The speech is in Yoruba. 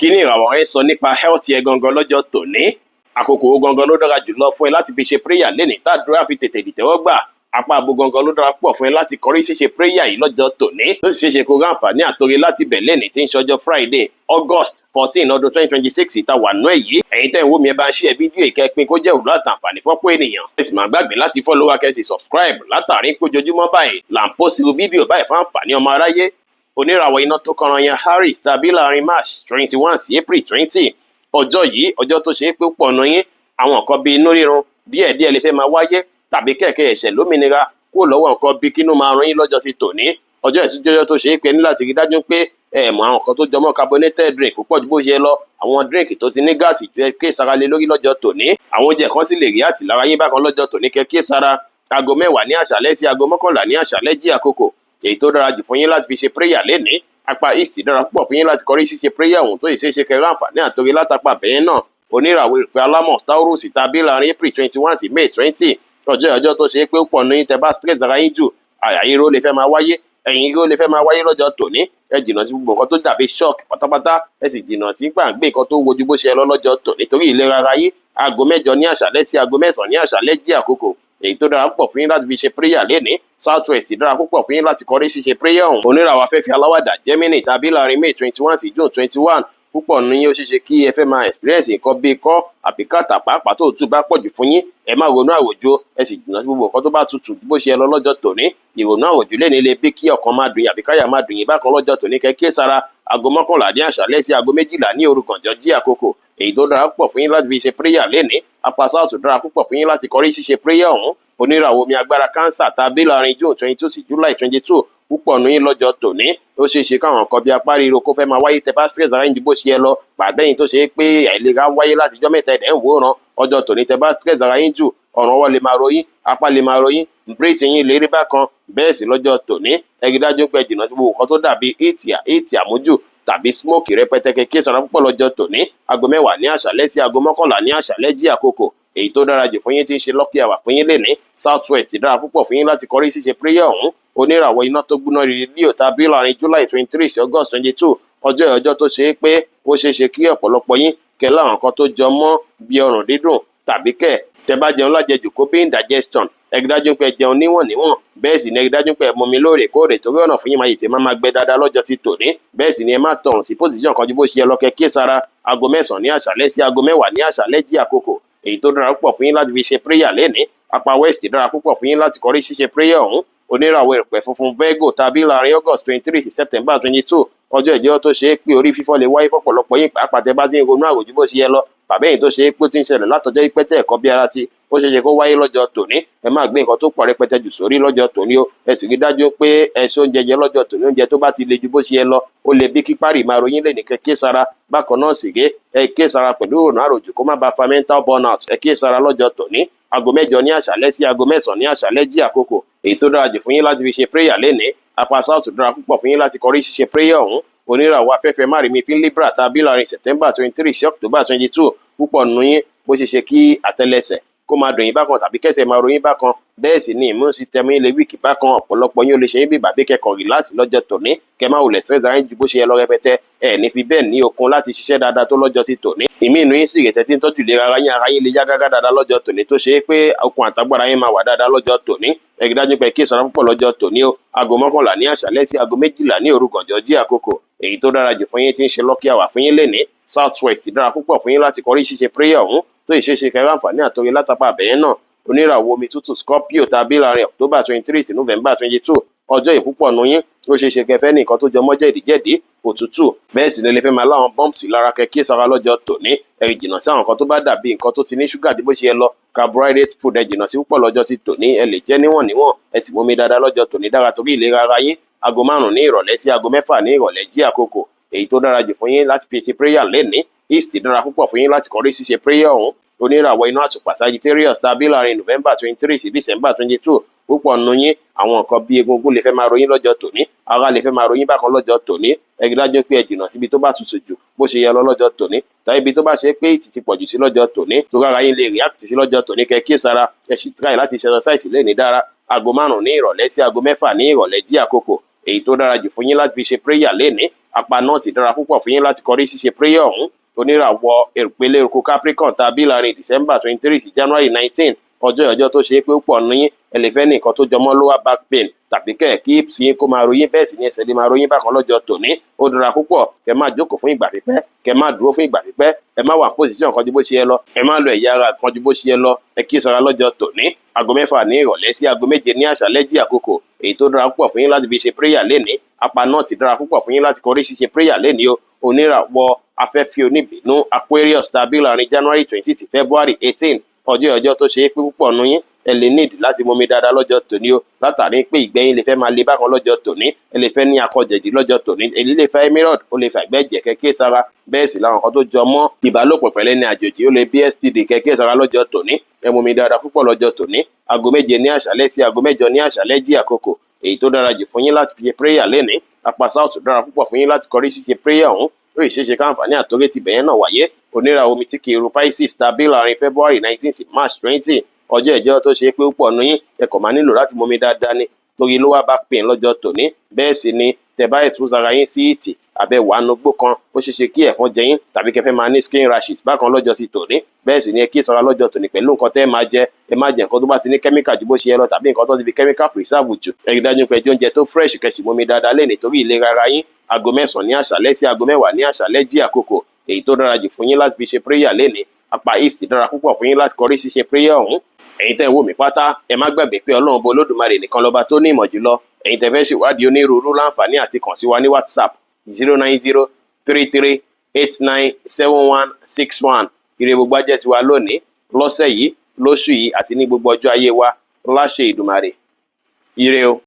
kí ni ìràwọ̀ rẹ sọ nípa health yẹ gangan lọ́jọ́ tòní? Àkókò wo gangan ló dára jùlọ fún ẹ láti fi ṣe prayer lénìí tàdúrà fi tètè dìtẹ́wọ́gbà? Apá abo gangan ló dára pọ̀ fún ẹ láti kọrí ṣíṣe prayer yìí lọ́jọ́ tòní tó sì ṣeéṣe kó ráǹfààní àtòrí láti bẹ̀ lénìí tí ń ṣọjọ́ Friday August 14 ọdún 2026 ìta wà nú èyí. Ẹ̀yin tẹ́ ń wò mí ẹ bá ń share fídíò ìkẹ́pin kó jẹ́ òwúrọ̀ àtàǹfààní fọ́pọ̀ ènìyàn. Ẹ sì má gbàgbé láti follow wa kẹ́ sì subscribe látàrí pé ojoojúmọ́ báyìí là ń post irú fídíò báyìí fún àǹfààní ọmọ aráyé. Oníràwọ̀ iná tó kọran yan Harris tàbí láàrin March 21 sí April 20. Ọjọ́ yìí ọjọ́ tó ṣe é pé pọ̀ nù yín àwọn nǹkan bíi inú rírun díẹ̀díẹ̀ lè fẹ́ máa wáyé tàbí kẹ̀kẹ́ ẹ̀ṣẹ̀ lómìnira kó lọ́wọ́ nǹkan bíi kínú máa rún yín lọ́jọ́ sí tòní. Ọjọ́ ìtújọ́jọ́ tó ṣe é pé ní láti rí dájú pé mọ àwọn nǹkan tó jọmọ́ carbonated drink púpọ̀ ju bó ṣe lọ, àwọn drink tó ti ní gáàsì jẹ́ kí ìsara lé lórí lọ́jọ́ tòní. Àwọn oúnjẹ kan sì lè rí àtìlára yín bákan lọ́jọ́ tòní kí ìsara. Aago 10 ní àṣálẹ́ sí aago 11 ní àṣálẹ́ jí àkókò èyí tó dára jù fún yín láti fi ṣe prayer lénìí. Apá east dára púpọ̀ fún yín láti kọrí ṣíṣe prayer ọ̀hún tó yìí ṣeéṣe kẹrẹ àǹfààní àtòrí látàpá bẹ́ẹ̀ náà. Oníràwọ̀ ìpè alámọ̀ Taurus tàbí láàrin April 21 sí May 20. Ọjọ́ tó ṣe é pé ó pọ̀ ní tẹ́ bá stress ara yín jù, àyà ríro lè fẹ́ máa wáyé, ẹ̀yìn ríro lè fẹ́ máa wáyé lọ́jọ́ tòní. Ẹ jìnnà sí gbogbo nǹkan tó dàbí shock pátápátá, ẹ sì jìnnà sí gbàǹgbé nǹkan tó wojú bó ṣe lọ lọ́jọ́ tòní torí ìlera ara yín. Aago 9 ní àṣálẹ́ sí aago 9 ní àṣálẹ́ jí àkókò èyí tó dára púpọ̀ fún yín láti fi ṣe prayer lénìí. Southwest dára púpọ̀ fún yín láti kọrí ṣíṣe prayer ọ̀hún. Oníràwọ̀ afẹ́fẹ́ aláwàdà Gemini tàbí láàrin May 21 sí June 21. Púpọ̀ ní ó ṣeéṣe kí ẹ fẹ́ máa experience nǹkan bíi kọ́ àbí kàtà pàápàá tó tù bá pọ̀jù fún yín. Ẹ má ronú àwòjọ, ẹ sì jìnnà sí gbogbo nǹkan tó bá tutù bó ṣe lọ lọ́jọ́ tòní. Ìrònú àwòjù lè nílé bí kí ọkàn máa dùn yín àbí káyà máa dùn yín bákan lọ́jọ́ tòní kẹ́kẹ́ sára. Aago 11 ní àṣálẹ́ sí aago 12 ní òru gànjọ́ jí àkókò èyí tó dára púpọ̀ fún yín láti fi ṣe prayer lénìí. Apá South dára púpọ̀ fún yín láti kọrí ṣíṣe prayer ọ̀hún. Oníràwọ̀ omi agbára Cancer tàbí láàrin June 22 sí July 22. Púpọ̀ nù yín lọ́jọ́ tòní ó ṣeé ṣe káwọn nǹkan bíi apá ríro kó fẹ́ máa wáyé tẹ́ bá stress ara yín ju bó ṣe yẹ lọ. Pàdéyìn tó ṣe é pé àìlera wáyé láti ọjọ́ mẹ́ta ẹ̀dẹ̀ ń wòran. Ọjọ́ tòní tẹ́ bá stress ara yín jù, ọ̀ràn ọwọ́ lè máa ròyìn, apá lè máa ròyìn, bírètì yín lè rí bákan. Bẹ́ẹ̀ sì lọ́jọ́ tòní ẹ rí dájú pé jìnnà sí gbogbo nǹkan tó dàbí èètì àmójù tàbí smoke rẹpẹtẹ kẹ̀kẹ́ sára púpọ̀ lọ́jọ́ tòní. Aago 10 ní àṣálẹ́ sí aago 11 ní àṣálẹ́ jí àkókò èyí tó dára jù fún yín tí ń ṣe lucky hour fún yín lénìí. Southwest dára púpọ̀ fún yín láti kọrí ṣíṣe prayer ọ̀hún. Oníràwọ̀ iná tó gbóná rírì Leo tàbí láàrin July 23 sí August 22. Ọjọ́ tó ṣe é pé ó ṣeé ṣe kí ọ̀pọ̀lọpọ̀ yín kẹ́ láwọn nǹkan tó jọ mọ́ bí ọrùn dídùn tàbí tẹ́ bá jẹun lájẹjù kó bí indigestion. Ẹ rí dájú pé jẹun níwọ̀n bẹ́ẹ̀ sì ni ẹ rí dájú pé ẹ mumi lóòrèkóòrè torí ọ̀nà fún yín máa yètè máa gbẹ dáadáa lọ́jọ́ ti tòní. Bẹ́ẹ̀ sì ni ẹ má tọrùn sí position kan ju bó ṣe yẹ lọ kẹ́kẹ́ sára. Aago 9 ní àṣálẹ́ sí aago 10 ní àṣálẹ́ jí àkókò èyí tó dára púpọ̀ fún yín láti fi ṣe prayer lénìí. Apá West dára púpọ̀ fún yín láti kọrí ṣíṣe prayer ọ̀hún. Oníràwọ̀ ìpẹ́ funfun Virgo tàbí láàrin August 23 sí September 22. Ọjọ́ ìjọ tó ṣe é pé orí fífọ́ lè wáyé fọ́pọ̀lọpọ̀ yín pàápàá tẹ́ bá ti ń ronú àwòjú bó ṣe yẹ lọ. Bàbá èyí tó ṣe é pé ó ti ń ṣẹlẹ̀ látọjọ́ ìpẹ́tẹ́ ẹ̀kọ́ bí ara sí ó ṣe ṣe kó wáyé lọ́jọ́ tòní. Ẹ má gbé nǹkan tó pọ̀ rẹpẹtẹ jù sórí lọ́jọ́ tòní o. Ẹ sì rí dájú pé ẹ̀ṣọ́ oúnjẹ jẹ lọ́jọ́ tòní. Oúnjẹ tó bá ti le ju bó ṣe yẹ lọ ó lè bí kípárì máa ròyìn lè ní kẹ́kẹ́ sára. Bákan náà sì ré ẹ ké sára pẹ̀lú òòrùn àròjù kó má ba fa mental burnout. Ẹ ké sára lọ́jọ́ tòní. Aago 9 ní àṣálẹ́ sí aago 9 ní àṣálẹ́ jí àkókò èyí tó dára jù fún yín láti fi ṣe prayer lénìí. Apá South dára púpọ̀ fún yín láti kọrí ṣíṣe prayer ọ̀hún. Oníràwọ̀ afẹ́fẹ́ márìmí fi Libra tàbí láàrin September 23 sí October 22. Púpọ̀ nù yín bó ṣe ṣe kí àtẹ́lẹsẹ̀ kó máa dùn yín bákan tàbí kẹ́sẹ̀ máa ròyìn bákan. Bẹ́ẹ̀ sì ni immune system yín lè wíìkì bákan. Ọ̀pọ̀lọpọ̀ yín ó lè ṣe yín bí bàbí kẹ́kọ̀ọ́ rìláàsì lọ́jọ́ tòní. Kẹ́ máa wulẹ̀ stress ara yín ju bó ṣe yẹ lọ rẹpẹtẹ. Ẹ ní fi bẹ́ẹ̀ ní okun láti ṣiṣẹ́ dáadáa tó lọ́jọ́ ti tòní. Ìmí inú yín sì rètẹ́ tí ń tọ́jú ìlera ara yín lè yá gágá dáadáa lọ́jọ́ tòní tó ṣe é pé okun àtagbára yín máa wà dáadáa lọ́jọ́ tòní. Ẹ rí dájú pé kí ìsara púpọ̀ lọ́jọ́ tòní o. Aago 11 ní àṣálẹ́ sí aago 12 ní òru gànjọ́ jí àkókò èyí tó dára jù fún yín tí ń ṣe lucky hour fún yín lénìí. Southwest dára púpọ̀ fún yín láti kọrí ṣíṣe prayer ọ̀hún tó ìṣeéṣe kẹrẹ àǹfààní àtòrí látàpá àbẹ̀yẹn náà. Oníràwọ̀ omi tútù Scorpio tàbí láàrin October 23 sí November 22. Ọjọ́ ìpúpọ̀ nù yín ó ṣeéṣe kẹfẹ́ ní nǹkan tó jọ mọ́ jẹ̀díjẹ̀dí òtútù. Bẹ́ẹ̀ sì ni lè fẹ́ máa láwọn bumps lára kẹ́kẹ́ sára lọ́jọ́ tòní. Ẹ rí jìnnà sí àwọn nǹkan tó bá dàbí nǹkan tó ti ní ṣúgà dé bó ṣe yẹ lọ. Carbohydrate food ẹ jìnnà sí púpọ̀ lọ́jọ́ sí tòní. Ẹ lè jẹ níwọ̀n ẹ sì mumi dáadáa lọ́jọ́ tòní dára torí ìlera ara yín. Aago 5 ní ìrọ̀lẹ́ sí aago 6 ní ìrọ̀lẹ́ jí àkókò èyí tó dára jù fún yín láti fi ṣe prayer lénìí. East dára púpọ̀ fún yín láti kọrí ṣíṣe prayer ọ̀hún. Oníràwọ̀ iná àtùpà Sagittarius tàbí láàrin November 23 sí December 22. Púpọ̀ nù yín àwọn nǹkan bíi egungun lè fẹ́ máa ròyìn lọ́jọ́ tòní. Ara lè fẹ́ máa ròyìn bákan lọ́jọ́ tòní. Ẹ rí dájú pé ẹ jìnnà síbi tó bá tutù jù bó ṣe yẹ lọ lọ́jọ́ tòní tàbí ibi tó bá ṣe pé ìtì ti pọ̀jù sí lọ́jọ́ tòní tó rárá yín lè react sí lọ́jọ́ tòní kẹ́kẹ́ sára. Ẹ sì try láti ṣe exercise lénìí dára. Aago 5 ní ìrọ̀lẹ́ sí aago 6 ní ìrọ̀lẹ́ jí àkókò èyí tó dára jù fún yín láti fi ṣe prayer lénìí. Apá náà ti dára púpọ̀ fún yín láti kọrí ṣíṣe prayer ọ̀hún. Oníràwọ̀ ìpele eruku Capricorn tàbí láàrin December 23 sí January 19 ọjọ́ tó ṣe é pé púpọ̀ nínú yín ẹ lè fẹ́ ní nǹkan tó jọmọ́ lower back pain tàbí kí hips yín kó máa ròyìn bẹ́ẹ̀ sì ni ẹsẹ̀ lè máa ròyìn bákan lọ́jọ́ tòní. Ó dára púpọ̀ kẹ́ máa jókòó fún ìgbà pípẹ́, kẹ́ máa dúró fún ìgbà pípẹ́, ẹ má wà ní position kan ju bó ṣe yẹ lọ, ẹ má lo ẹ̀yà ara kan ju bó ṣe yẹ lọ. Ẹ kíyèsára lọ́jọ́ tòní. Aago 6 ní ìrọ̀lẹ́ sí aago 7 ní àṣálẹ́ jí àkókò èyí tó dára púpọ̀ fún yín láti fi ṣe prayer lénìí. Apá náà ti dára púpọ̀ fún yín láti kọrí ṣíṣe prayer lénìí o. Oníràwọ̀ afẹ́fẹ́ oníbínú Aquarius tàbí láàrin January 20 sí February 18 ọjọ́ tó ṣe é pé púpọ̀ nínú yín ẹ lè need láti mọmi dáadáa lọ́jọ́ tòní o, látàrí pé ìgbẹ́yìn lè fẹ́ máa le bákan lọ́jọ́ tòní, ẹ lè fẹ́ ní akọ̀jẹ̀dí lọ́jọ́ tòní, èyí lè fa emirate, ó lè fa ìgbẹ́jẹ̀ kẹ́kẹ́ sára. Bẹ́ẹ̀ sì làwọn kan tó jọ mọ́ ìbálòpọ̀ pẹ̀lẹ́ ní àjòjì ó lè bí STD kẹ́kẹ́ sára lọ́jọ́ tòní. Ẹ mọmi dáadáa púpọ̀ lọ́jọ́ tòní. Aago 7 ní àṣálẹ́ sí aago 8 ní àṣálẹ́ jí àkókò èyí tó dára jù fún yín láti fi ṣe prayer lénìí. Apá south dára púpọ̀ fún yín láti kọrí ṣíṣe prayer ọ̀hún. Ó ìṣeéṣe káǹfààní àtòrè ti bẹ̀yẹn náà wáyé. Oníràwọ̀ omi tí kì í ru Pisces tàbí láàrin February 19 sí March 20 ọjọ́ tó ṣe é pé púpọ̀ nínú yín ẹ kò máa nílò láti mọmi dáadáa ni torí lower back pain lọ́jọ́ tòní. Bẹ́ẹ̀ sì ni tẹ́ bá expose ara yín sí ìtì àbẹ̀wò ànugbó kan ó ṣeéṣe kí ẹ̀fọn jẹ yín tàbí kẹfẹ́ máa ní skin rashes bákan lọ́jọ́ sí tòní. Bẹ́ẹ̀ sì ni ẹ kíyèsára lọ́jọ́ tòní pẹ̀lú nǹkan tẹ́ máa jẹ. Ẹ má jẹ nǹkan tó bá ti ní chemical ju bó ṣe yẹ lọ tàbí nǹkan tó ti fi chemical preserve jù. Ẹ rí dájú pé ẹ jẹ oúnjẹ tó fresh kẹsì mọmi dáadáa lé nítorí ìlera ara yín. Aago 9 ní àṣálẹ́ sí aago 10 ní àṣálẹ́ jí àkókò èyí tó dára jù fún yín láti fi ṣe prayer lénìí. Apá east dára púpọ̀ fún yín láti kọrí ṣíṣe prayer ọ̀hún. Ẹ̀yin tẹ́ ń wò mí pátá ẹ má gbàgbé pé Ọlọ́run bo Olódùmarè nìkan lọ́ba tó ní ìmọ̀ jùlọ. Ẹ̀yin tẹ́ fẹ́ ṣèwádìí onírúurú láǹfààní àti kàn sí wa ní WhatsApp 09033897161. Ire gbogbo á jẹ́ tiwa lónìí, lọ́sẹ̀ yìí, lóṣù yìí àti ní gbogbo ọjọ́ ayé wa láṣẹ Ìdùmarè. Ire o.